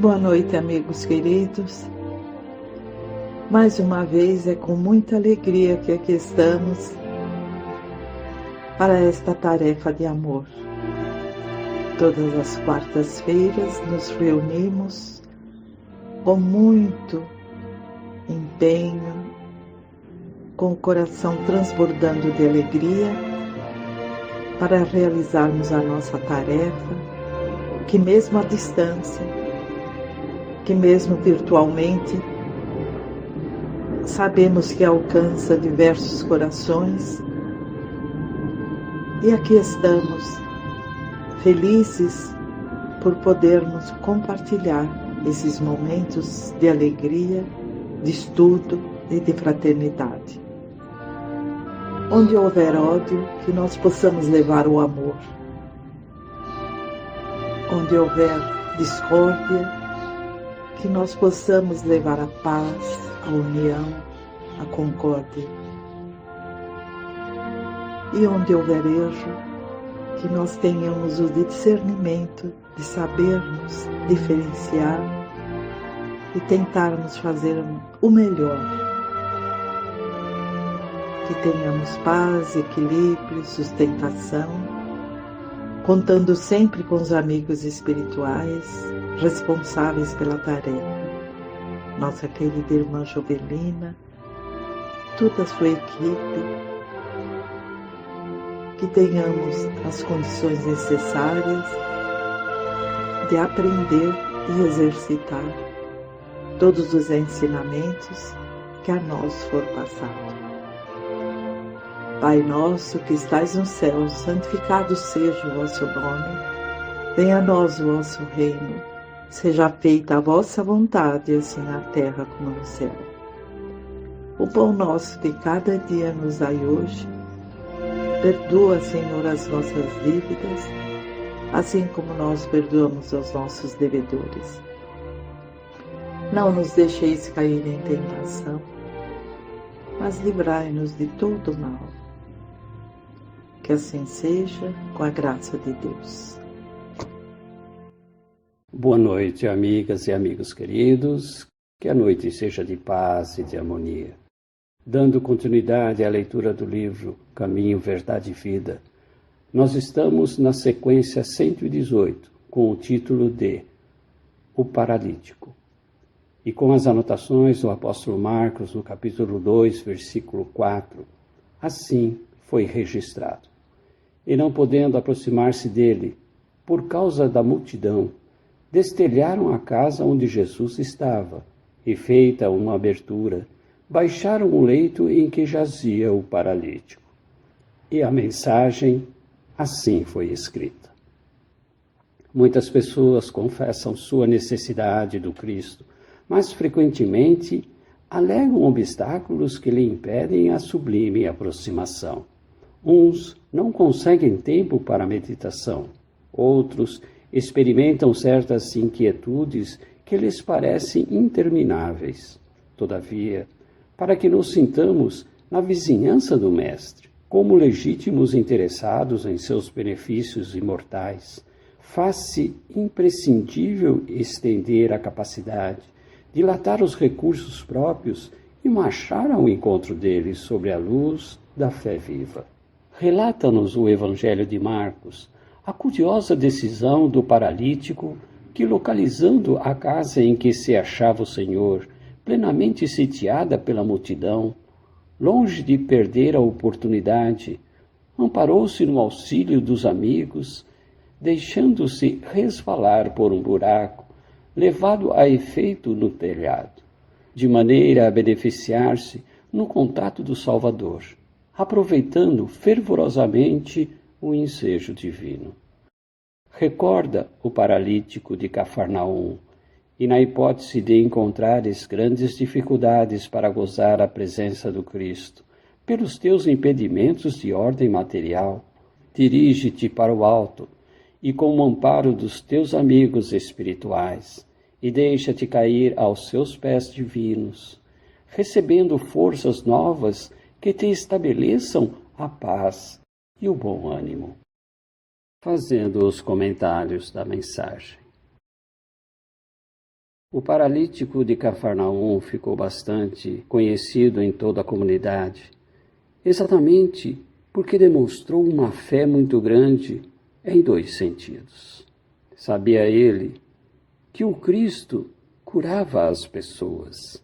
Boa noite, amigos queridos. Mais uma vez é com muita alegria que aqui estamos para esta tarefa de amor. Todas as quartas-feiras nos reunimos com muito empenho, com o coração transbordando de alegria para realizarmos a nossa tarefa, que mesmo à distância, que mesmo virtualmente, sabemos que alcança diversos corações. E aqui estamos, felizes por podermos compartilhar esses momentos de alegria, de estudo e de fraternidade. Onde houver ódio, que nós possamos levar o amor. Onde houver discórdia, que nós possamos levar a paz, a união, a concórdia. E onde houver erro, que nós tenhamos o discernimento de sabermos diferenciar e tentarmos fazer o melhor. Que tenhamos paz, equilíbrio, sustentação, contando sempre com os amigos espirituais responsáveis pela tarefa. Nossa querida irmã Jovelina, toda a sua equipe, que tenhamos as condições necessárias de aprender e exercitar todos os ensinamentos que a nós for passado. Pai nosso que estais no céu, santificado seja o vosso nome. Venha a nós o vosso reino. Seja feita a vossa vontade, assim na terra como no céu. O pão nosso de cada dia nos dai hoje. Perdoa, Senhor, as nossas dívidas, assim como nós perdoamos aos nossos devedores. Não nos deixeis cair em tentação, mas livrai-nos de todo o mal. Que assim seja, com a graça de Deus. Boa noite, amigas e amigos queridos. Que a noite seja de paz e de harmonia. Dando continuidade à leitura do livro Caminho, Verdade e Vida, nós estamos na sequência 118, com o título de O Paralítico. E com as anotações do apóstolo Marcos, no capítulo 2, versículo 4, assim foi registrado. E não podendo aproximar-se dele, por causa da multidão, destelharam a casa onde Jesus estava, e feita uma abertura, baixaram o leito em que jazia o paralítico. E a mensagem assim foi escrita. Muitas pessoas confessam sua necessidade do Cristo, mas frequentemente alegam obstáculos que lhe impedem a sublime aproximação. Uns não conseguem tempo para a meditação, outros experimentam certas inquietudes que lhes parecem intermináveis. Todavia, para que nos sintamos na vizinhança do Mestre, como legítimos interessados em seus benefícios imortais, faz-se imprescindível estender a capacidade, dilatar os recursos próprios e marchar ao encontro deles sobre a luz da fé viva. Relata-nos o Evangelho de Marcos a curiosa decisão do paralítico que, localizando a casa em que se achava o Senhor, plenamente sitiada pela multidão, longe de perder a oportunidade, amparou-se no auxílio dos amigos, deixando-se resvalar por um buraco, levado a efeito no telhado, de maneira a beneficiar-se no contato do Salvador, aproveitando fervorosamente o ensejo divino. Recorda o paralítico de Cafarnaum, e na hipótese de encontrares grandes dificuldades para gozar a presença do Cristo, pelos teus impedimentos de ordem material, dirige-te para o alto, e com o amparo dos teus amigos espirituais, e deixa-te cair aos seus pés divinos, recebendo forças novas que te estabeleçam a paz e o bom ânimo. Fazendo os comentários da mensagem. O paralítico de Cafarnaum ficou bastante conhecido em toda a comunidade, exatamente porque demonstrou uma fé muito grande em dois sentidos. Sabia ele que o Cristo curava as pessoas,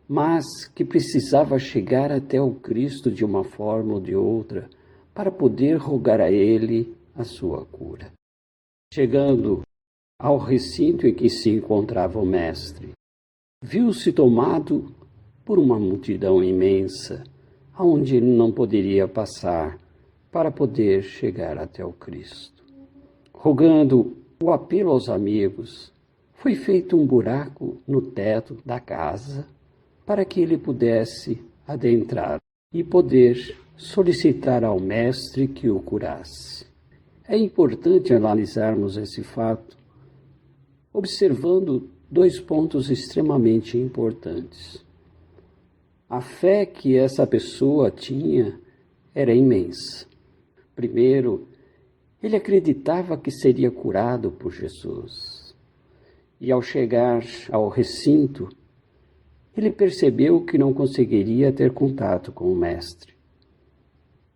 mas que precisava chegar até o Cristo de uma forma ou de outra para poder rogar a ele a sua cura. Chegando ao recinto em que se encontrava o mestre, viu-se tomado por uma multidão imensa, aonde ele não poderia passar para poder chegar até o Cristo. Rogando o apelo aos amigos, foi feito um buraco no teto da casa para que ele pudesse adentrar e poder solicitar ao mestre que o curasse. É importante analisarmos esse fato, observando dois pontos extremamente importantes. A fé que essa pessoa tinha era imensa. Primeiro, ele acreditava que seria curado por Jesus. E ao chegar ao recinto, ele percebeu que não conseguiria ter contato com o mestre.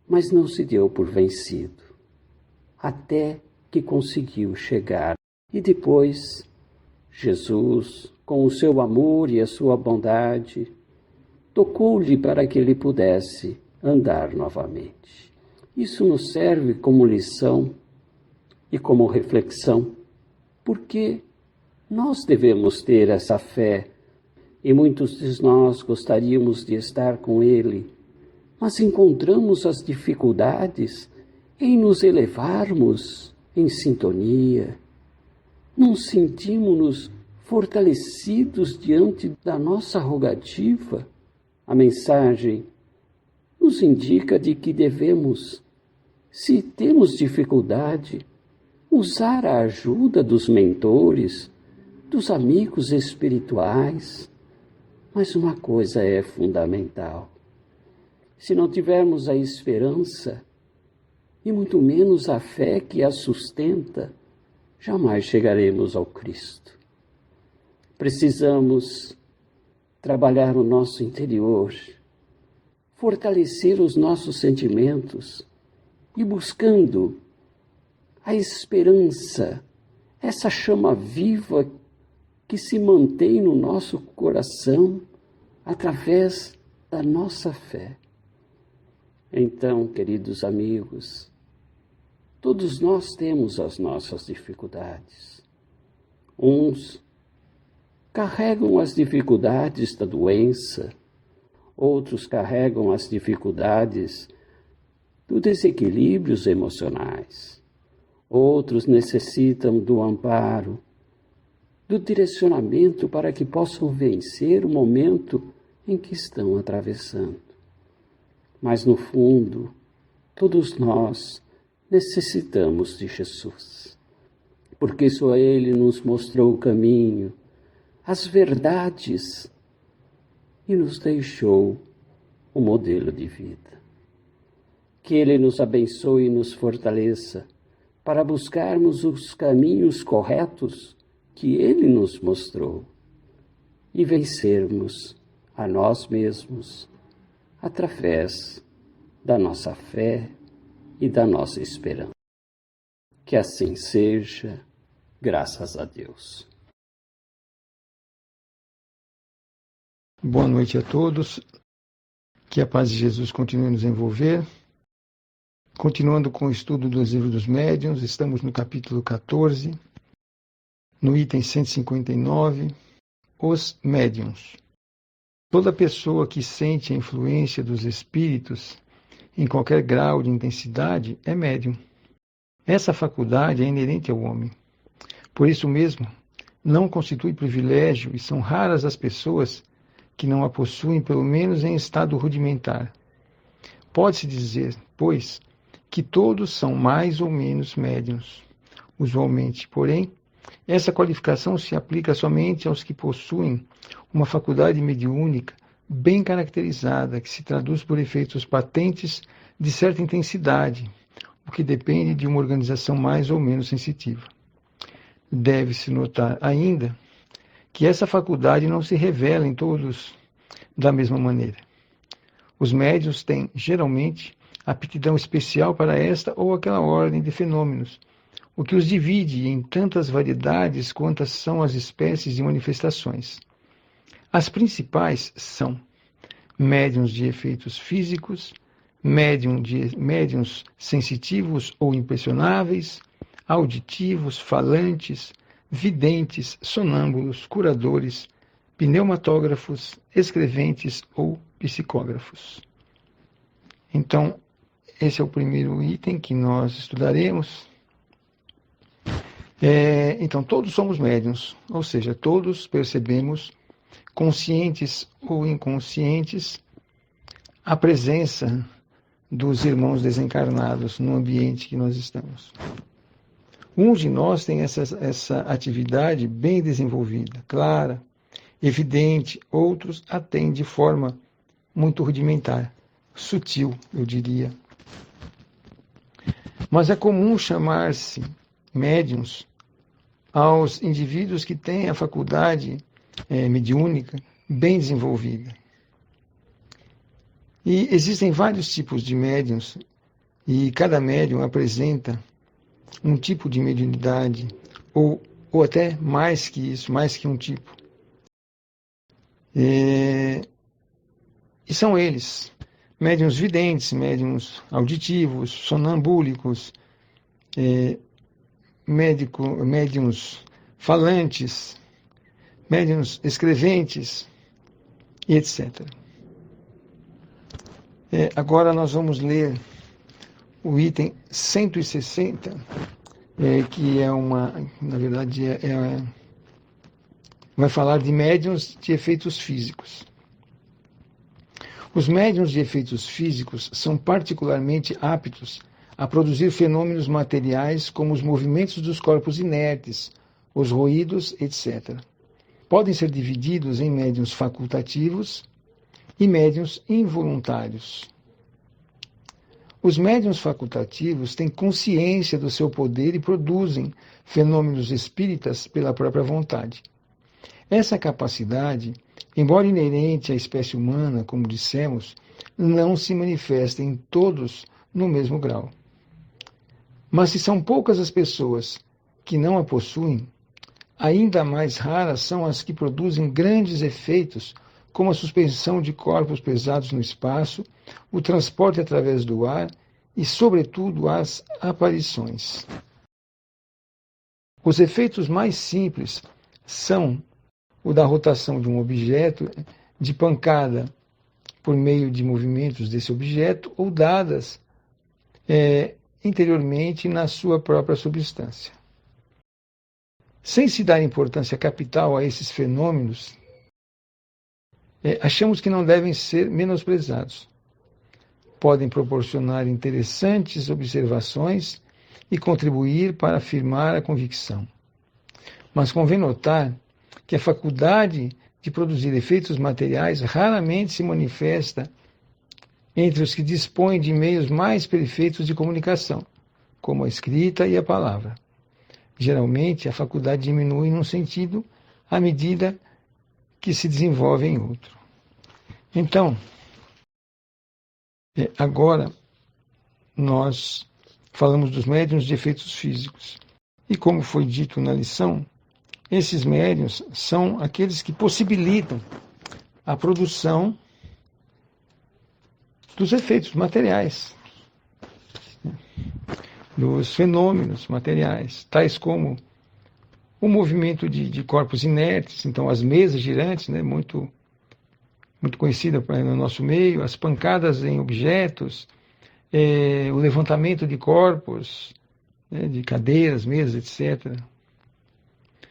Mas não se deu por vencido, até que conseguiu chegar. E depois, Jesus, com o seu amor e a sua bondade, tocou-lhe para que ele pudesse andar novamente. Isso nos serve como lição e como reflexão, porque nós devemos ter essa fé, e muitos de nós gostaríamos de estar com ele, mas encontramos as dificuldades em nos elevarmos em sintonia. Não sentimos-nos fortalecidos diante da nossa rogativa. A mensagem nos indica de que devemos, se temos dificuldade, usar a ajuda dos mentores, dos amigos espirituais. Mas uma coisa é fundamental: se não tivermos a esperança, e muito menos a fé que a sustenta, jamais chegaremos ao Cristo. Precisamos trabalhar no nosso interior, fortalecer os nossos sentimentos e buscando a esperança, essa chama viva que se mantém no nosso coração através da nossa fé. Então, queridos amigos, todos nós temos as nossas dificuldades. Uns carregam as dificuldades da doença, outros carregam as dificuldades dos desequilíbrios emocionais, outros necessitam do amparo, do direcionamento para que possam vencer o momento em que estão atravessando. Mas no fundo, todos nós necessitamos de Jesus, porque só Ele nos mostrou o caminho, as verdades e nos deixou o modelo de vida. Que Ele nos abençoe e nos fortaleça para buscarmos os caminhos corretos que Ele nos mostrou e vencermos a nós mesmos através da nossa fé e da nossa esperança. Que assim seja, graças a Deus. Boa noite a todos. Que a paz de Jesus continue a nos envolver. Continuando com o estudo dos livros dos médiuns, estamos no capítulo 14, no item 159, os médiuns. Toda pessoa que sente a influência dos espíritos em qualquer grau de intensidade é médium. Essa faculdade é inerente ao homem. Por isso mesmo, não constitui privilégio e são raras as pessoas que não a possuem, pelo menos em estado rudimentar. Pode-se dizer, pois, que todos são mais ou menos médiuns. Usualmente, porém, essa qualificação se aplica somente aos que possuem uma faculdade mediúnica bem caracterizada, que se traduz por efeitos patentes de certa intensidade, o que depende de uma organização mais ou menos sensitiva. Deve-se notar ainda que essa faculdade não se revela em todos da mesma maneira. Os médiuns têm, geralmente, aptidão especial para esta ou aquela ordem de fenômenos, o que os divide em tantas variedades quantas são as espécies de manifestações. As principais são médiuns de efeitos físicos, médiuns sensitivos ou impressionáveis, auditivos, falantes, videntes, sonâmbulos, curadores, pneumatógrafos, escreventes ou psicógrafos. Então, esse é o primeiro item que nós estudaremos. Então, todos somos médiuns, ou seja, todos percebemos, conscientes ou inconscientes, a presença dos irmãos desencarnados no ambiente que nós estamos. Uns de nós tem essa atividade bem desenvolvida, clara, evidente, outros a têm de forma muito rudimentar, sutil, eu diria. Mas é comum chamar-se médiuns aos indivíduos que têm a faculdade mediúnica bem desenvolvida. E existem vários tipos de médiuns, e cada médium apresenta um tipo de mediunidade, ou até mais que isso, mais que um tipo. E são eles, médiuns videntes, médiuns auditivos, sonambúlicos, médiuns falantes, médiuns escreventes, e etc. Agora nós vamos ler o item 160, que na verdade, vai falar de médiuns de efeitos físicos. Os médiuns de efeitos físicos são particularmente aptos a produzir fenômenos materiais como os movimentos dos corpos inertes, os ruídos, etc. Podem ser divididos em médiuns facultativos e médiuns involuntários. Os médiuns facultativos têm consciência do seu poder e produzem fenômenos espíritas pela própria vontade. Essa capacidade, embora inerente à espécie humana, como dissemos, não se manifesta em todos no mesmo grau. Mas se são poucas as pessoas que não a possuem, ainda mais raras são as que produzem grandes efeitos, como a suspensão de corpos pesados no espaço, o transporte através do ar e, sobretudo, as aparições. Os efeitos mais simples são o da rotação de um objeto, de pancada por meio de movimentos desse objeto ou dadas interiormente na sua própria substância. Sem se dar importância capital a esses fenômenos, achamos que não devem ser menosprezados. Podem proporcionar interessantes observações e contribuir para afirmar a convicção. Mas convém notar que a faculdade de produzir efeitos materiais raramente se manifesta entre os que dispõem de meios mais perfeitos de comunicação, como a escrita e a palavra. Geralmente, a faculdade diminui num sentido à medida que se desenvolve em outro. Então, agora nós falamos dos médiuns de efeitos físicos. E como foi dito na lição, esses médiuns são aqueles que possibilitam a produção dos efeitos materiais, dos fenômenos materiais, tais como o movimento de corpos inertes, então as mesas girantes, muito conhecida no nosso meio, as pancadas em objetos, o levantamento de corpos, de cadeiras, mesas, etc.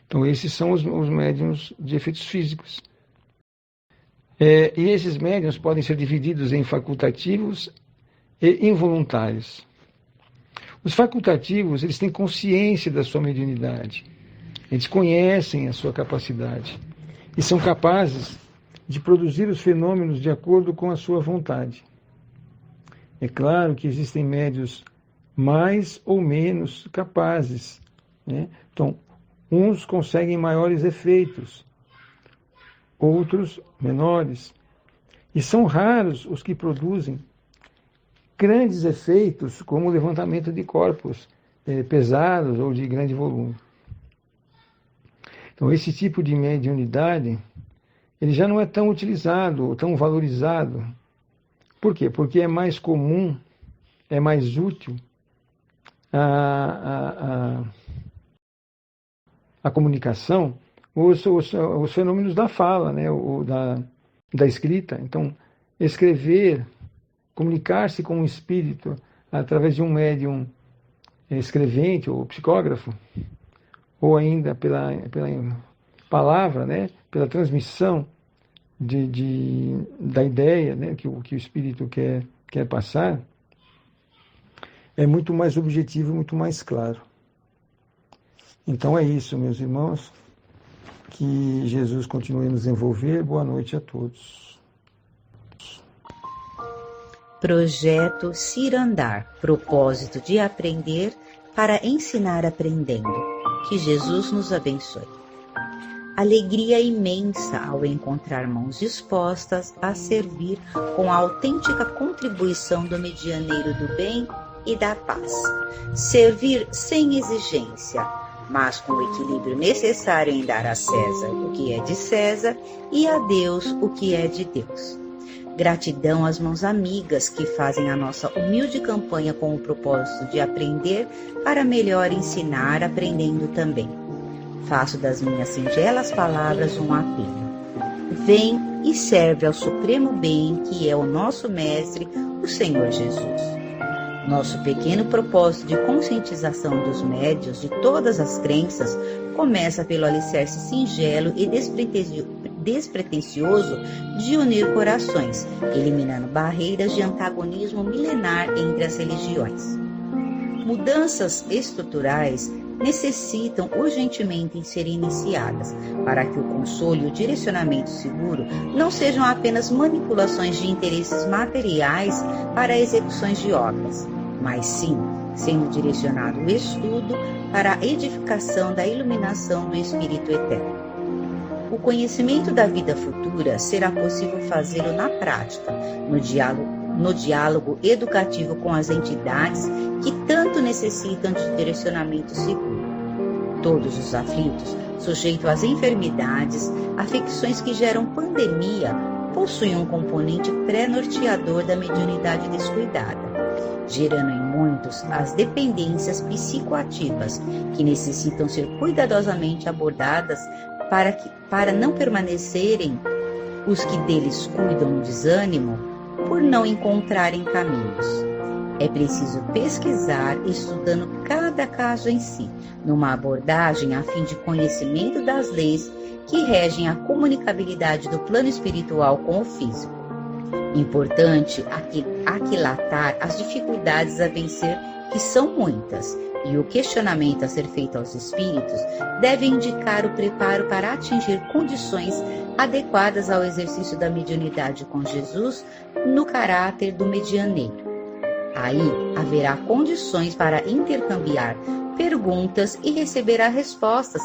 Então esses são os médiuns de efeitos físicos. E esses médiuns podem ser divididos em facultativos e involuntários. Os facultativos, eles têm consciência da sua mediunidade. Eles conhecem a sua capacidade e são capazes de produzir os fenômenos de acordo com a sua vontade. É claro que existem médiuns mais ou menos capazes, Então, uns conseguem maiores efeitos, outros menores. E são raros os que produzem grandes efeitos, como o levantamento de corpos pesados ou de grande volume. Então, esse tipo de mediunidade, ele já não é tão utilizado, ou tão valorizado. Por quê? Porque é mais comum, é mais útil a comunicação, os fenômenos da fala, né? Ou da escrita. Então, escrever, comunicar-se com o espírito através de um médium escrevente ou psicógrafo, ou ainda pela palavra, né? Pela transmissão da ideia, né? que o espírito quer passar, é muito mais objetivo e muito mais claro. Então é isso, meus irmãos. Que Jesus continue a nos envolver. Boa noite a todos. Projeto Cirandar, propósito de aprender para ensinar aprendendo. Que Jesus nos abençoe. Alegria imensa ao encontrar mãos dispostas a servir com a autêntica contribuição do medianeiro do bem e da paz. Servir sem exigência, mas com o equilíbrio necessário em dar a César o que é de César e a Deus o que é de Deus. Gratidão às mãos amigas que fazem a nossa humilde campanha com o propósito de aprender para melhor ensinar, aprendendo também. Faço das minhas singelas palavras um apelo. Vem e serve ao supremo bem que é o nosso Mestre, o Senhor Jesus. Nosso pequeno propósito de conscientização dos médiuns de todas as crenças começa pelo alicerce singelo e despretensioso de unir corações, eliminando barreiras de antagonismo milenar entre as religiões. Mudanças estruturais necessitam urgentemente ser iniciadas para que o consolo e o direcionamento seguro não sejam apenas manipulações de interesses materiais para execuções de obras, mas sim sendo direcionado o estudo para a edificação da iluminação do Espírito Eterno. O conhecimento da vida futura será possível fazê-lo na prática, no diálogo educativo com as entidades que tanto necessitam de direcionamento seguro. Todos os aflitos, sujeitos às enfermidades, afecções que geram pandemia, possuem um componente pré-norteador da mediunidade descuidada, gerando em muitos as dependências psicoativas que necessitam ser cuidadosamente abordadas para não permanecerem os que deles cuidam no desânimo por não encontrarem caminhos. É preciso pesquisar, estudando cada caso em si, numa abordagem a fim de conhecimento das leis que regem a comunicabilidade do plano espiritual com o físico. Importante aquilatar as dificuldades a vencer, que são muitas, e o questionamento a ser feito aos espíritos deve indicar o preparo para atingir condições adequadas ao exercício da mediunidade com Jesus no caráter do medianeiro. Aí haverá condições para intercambiar perguntas e receber as respostas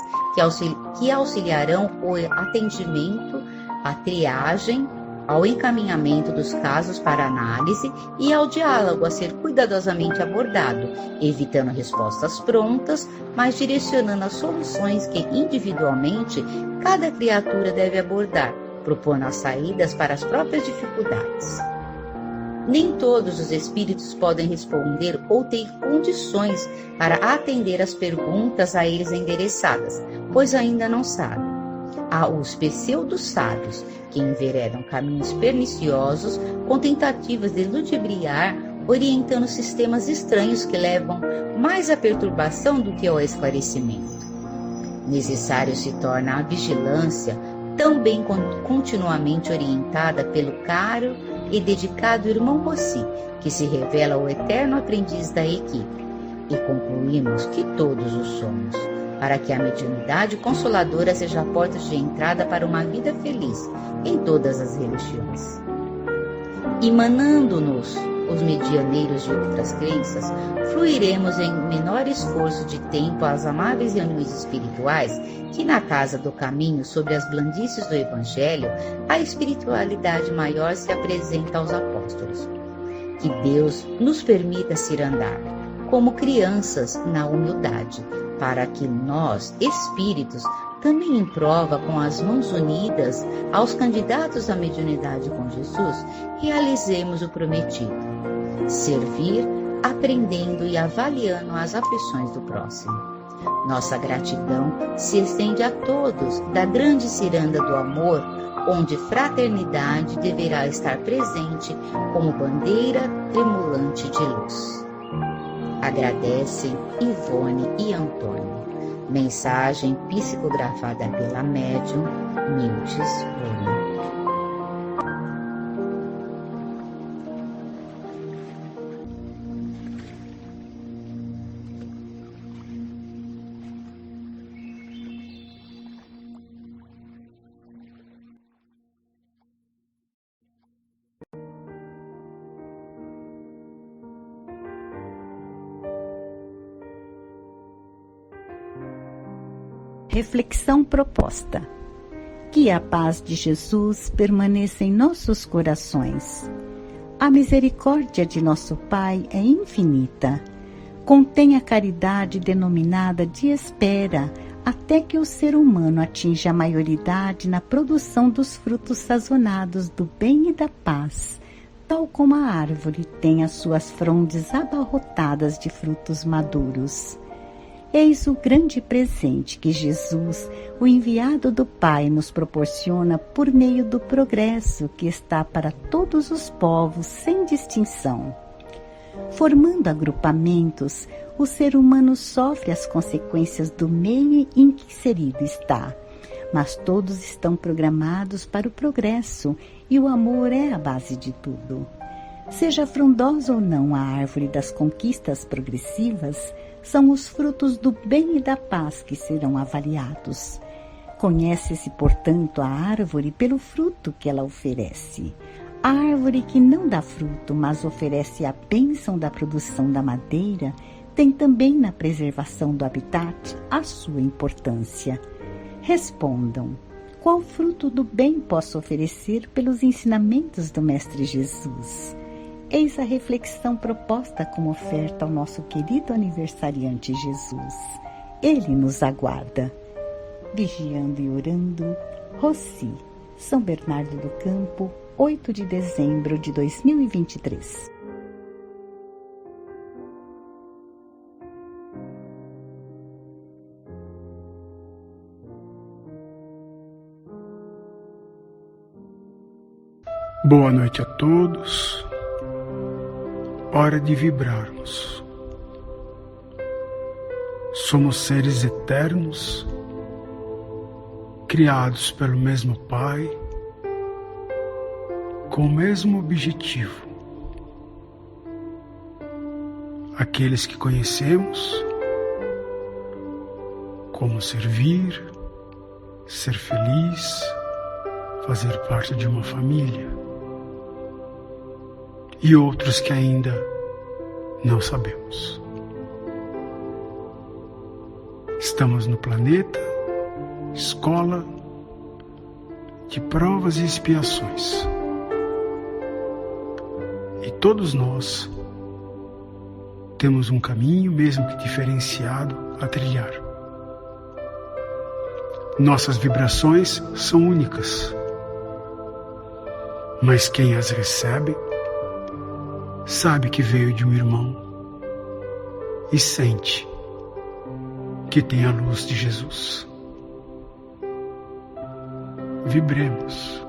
que auxiliarão o atendimento, a triagem, ao encaminhamento dos casos para análise e ao diálogo a ser cuidadosamente abordado, evitando respostas prontas, mas direcionando as soluções que individualmente cada criatura deve abordar, propondo as saídas para as próprias dificuldades. Nem todos os espíritos podem responder ou ter condições para atender as perguntas a eles endereçadas, pois ainda não sabem. Há os pseudo-sábios, que enveredam caminhos perniciosos com tentativas de ludibriar, orientando sistemas estranhos que levam mais à perturbação do que ao esclarecimento. Necessário se torna a vigilância, também continuamente orientada pelo caro e dedicado irmão Rossi, que se revela o eterno aprendiz da equipe. E concluímos que todos o somos, para que a mediunidade consoladora seja a porta de entrada para uma vida feliz em todas as religiões. Emanando-nos os medianeiros de outras crenças, fluiremos em menor esforço de tempo às amáveis reuniões espirituais que na Casa do Caminho, sobre as blandices do Evangelho, a espiritualidade maior se apresenta aos apóstolos. Que Deus nos permita cirandar, como crianças na humildade, para que nós, espíritos, também em prova com as mãos unidas aos candidatos à mediunidade com Jesus, realizemos o prometido: servir, aprendendo e avaliando as aflições do próximo. Nossa gratidão se estende a todos da grande ciranda do amor, onde fraternidade deverá estar presente como bandeira tremulante de luz. Agradecem Ivone e Antônio. Mensagem psicografada pela médium Mildes Bruno. Reflexão proposta. Que a paz de Jesus permaneça em nossos corações. A misericórdia de nosso Pai é infinita. Contém a caridade denominada de espera, até que o ser humano atinja a maioridade na produção dos frutos sazonados do bem e da paz, tal como a árvore tem as suas frondes abarrotadas de frutos maduros. Eis o grande presente que Jesus, o enviado do Pai, nos proporciona por meio do progresso que está para todos os povos sem distinção. Formando agrupamentos, o ser humano sofre as consequências do meio em que inserido está, mas todos estão programados para o progresso e o amor é a base de tudo. Seja frondosa ou não a árvore das conquistas progressivas, são os frutos do bem e da paz que serão avaliados. Conhece-se, portanto, a árvore pelo fruto que ela oferece. A árvore que não dá fruto, mas oferece a bênção da produção da madeira, tem também na preservação do habitat a sua importância. Respondam: qual fruto do bem posso oferecer pelos ensinamentos do Mestre Jesus? Eis a reflexão proposta como oferta ao nosso querido aniversariante Jesus. Ele nos aguarda. Vigiando e orando, Rossi, São Bernardo do Campo, 8 de dezembro de 2023. Boa noite a todos. Hora de vibrarmos. Somos seres eternos, criados pelo mesmo Pai, com o mesmo objetivo. Aqueles que conhecemos, como servir, ser feliz, fazer parte de uma família. E outros que ainda não sabemos. Estamos no planeta, escola de provas e expiações. E todos nós temos um caminho, mesmo que diferenciado, a trilhar. Nossas vibrações são únicas, mas quem as recebe sabe que veio de um irmão e sente que tem a luz de Jesus. Vibremos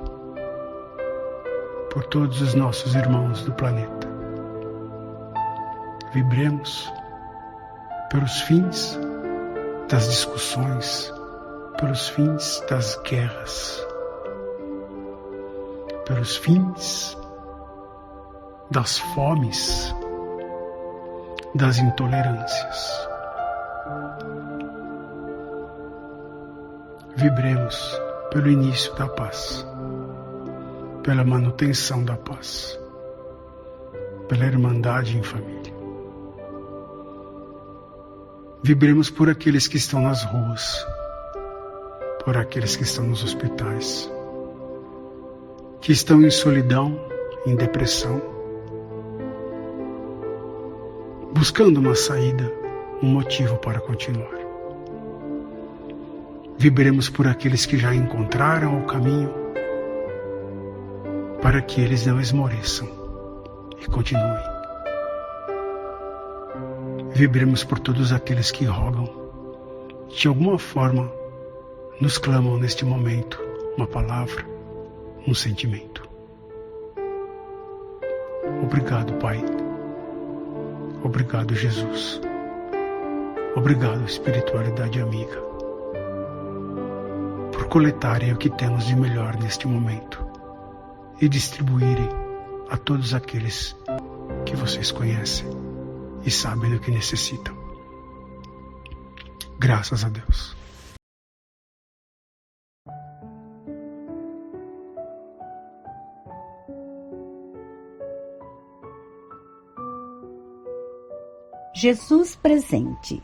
por todos os nossos irmãos do planeta. Vibremos pelos fins das discussões, pelos fins das guerras, pelos fins das fomes, das intolerâncias. Vibremos pelo início da paz, pela manutenção da paz. pela irmandade em família. Vibremos por aqueles que estão nas ruas, por aqueles que estão nos hospitais, que estão em solidão, em depressão, buscando uma saída, um motivo para continuar. Vibremos por aqueles que já encontraram o caminho, para que eles não esmoreçam e continuem. Vibremos por todos aqueles que rogam, de alguma forma nos clamam neste momento uma palavra, um sentimento. Obrigado, Pai. Obrigado, Jesus. Obrigado, espiritualidade amiga, por coletarem o que temos de melhor neste momento e distribuírem a todos aqueles que vocês conhecem e sabem do que necessitam. Graças a Deus. Jesus presente.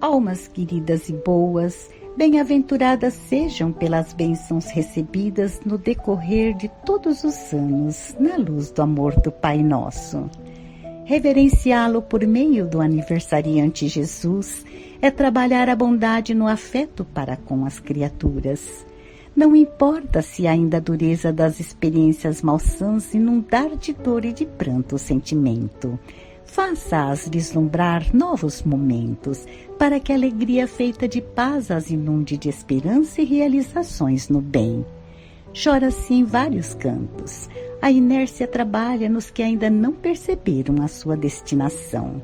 Almas queridas e boas, bem-aventuradas sejam pelas bênçãos recebidas no decorrer de todos os anos, na luz do amor do Pai Nosso. Reverenciá-lo por meio do aniversariante Jesus é trabalhar a bondade no afeto para com as criaturas. Não importa se ainda a dureza das experiências malsãs inundar de dor e de pranto o sentimento. Faça-as vislumbrar novos momentos, para que a alegria feita de paz as inunde de esperança e realizações no bem. Chora-se em vários cantos. A inércia trabalha nos que ainda não perceberam a sua destinação.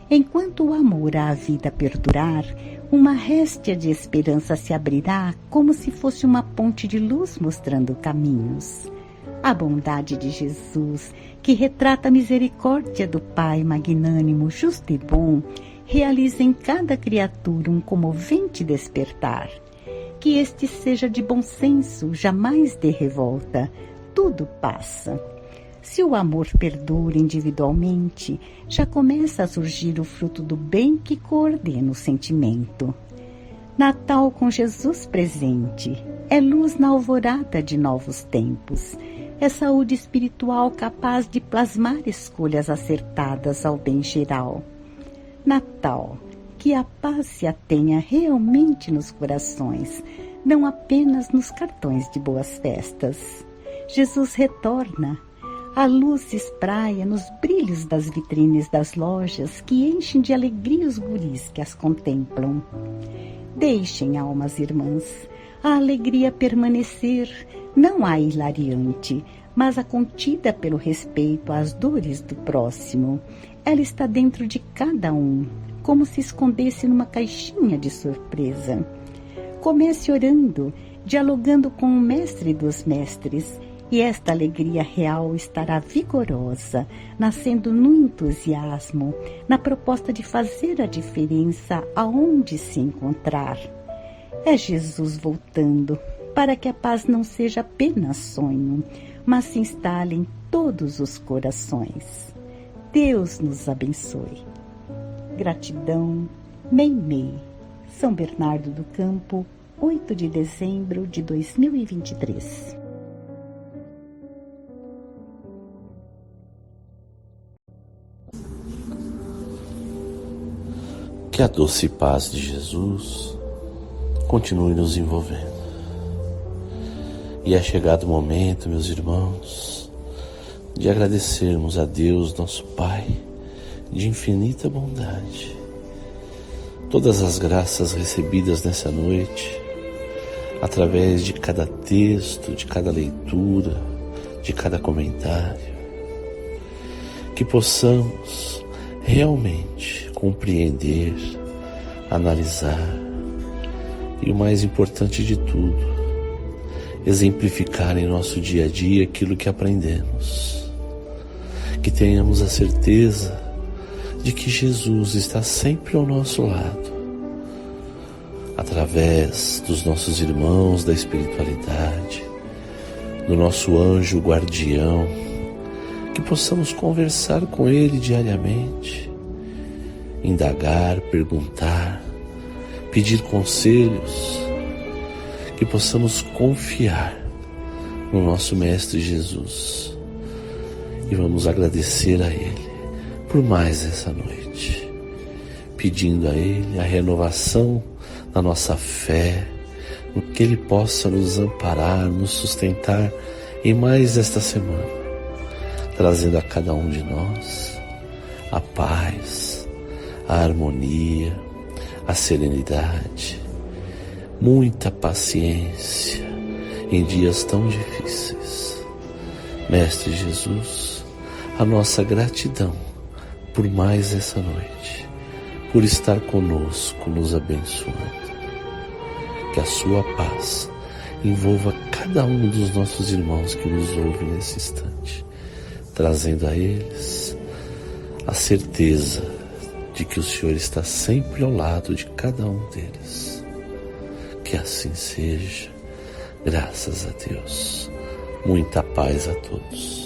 Enquanto o amor à vida perdurar, uma réstia de esperança se abrirá como se fosse uma ponte de luz mostrando caminhos. A bondade de Jesus, que retrata a misericórdia do Pai magnânimo, justo e bom, realiza em cada criatura um comovente despertar. Que este seja de bom senso, jamais de revolta. Tudo passa. Se o amor perdura individualmente, já começa a surgir o fruto do bem que coordena o sentimento. Natal com Jesus presente é luz na alvorada de novos tempos. É saúde espiritual capaz de plasmar escolhas acertadas ao bem geral. Natal, que a paz se atenha realmente nos corações, não apenas nos cartões de boas festas. Jesus retorna. A luz se espraia nos brilhos das vitrines das lojas que enchem de alegria os guris que as contemplam. Deixem, almas irmãs, a alegria permanecer, não a hilariante, mas a contida pelo respeito às dores do próximo. Ela está dentro de cada um, como se escondesse numa caixinha de surpresa. Comece orando, dialogando com o mestre dos mestres, e esta alegria real estará vigorosa, nascendo no entusiasmo, na proposta de fazer a diferença aonde se encontrar. É Jesus voltando, para que a paz não seja apenas sonho, mas se instale em todos os corações. Deus nos abençoe. Gratidão, Meimei, São Bernardo do Campo, 8 de dezembro de 2023. Que a doce paz de Jesus continue nos envolvendo. E é chegado o momento, meus irmãos, de agradecermos a Deus, nosso Pai, de infinita bondade, todas as graças recebidas nessa noite, através de cada texto, de cada leitura, de cada comentário, que possamos realmente compreender, analisar e, o mais importante de tudo, exemplificar em nosso dia a dia aquilo que aprendemos. Que tenhamos a certeza de que Jesus está sempre ao nosso lado, através dos nossos irmãos da espiritualidade, do nosso anjo guardião, que possamos conversar com Ele diariamente, indagar, perguntar, pedir conselhos, que possamos confiar no nosso Mestre Jesus. E vamos agradecer a Ele por mais essa noite, pedindo a Ele a renovação da nossa fé, que Ele possa nos amparar, nos sustentar em mais esta semana, trazendo a cada um de nós a paz, a harmonia, a serenidade, muita paciência em dias tão difíceis. Mestre Jesus, a nossa gratidão por mais essa noite, por estar conosco, nos abençoando. Que a sua paz envolva cada um dos nossos irmãos que nos ouvem nesse instante, trazendo a eles a certeza de que o Senhor está sempre ao lado de cada um deles. Que assim seja, graças a Deus. Muita paz a todos.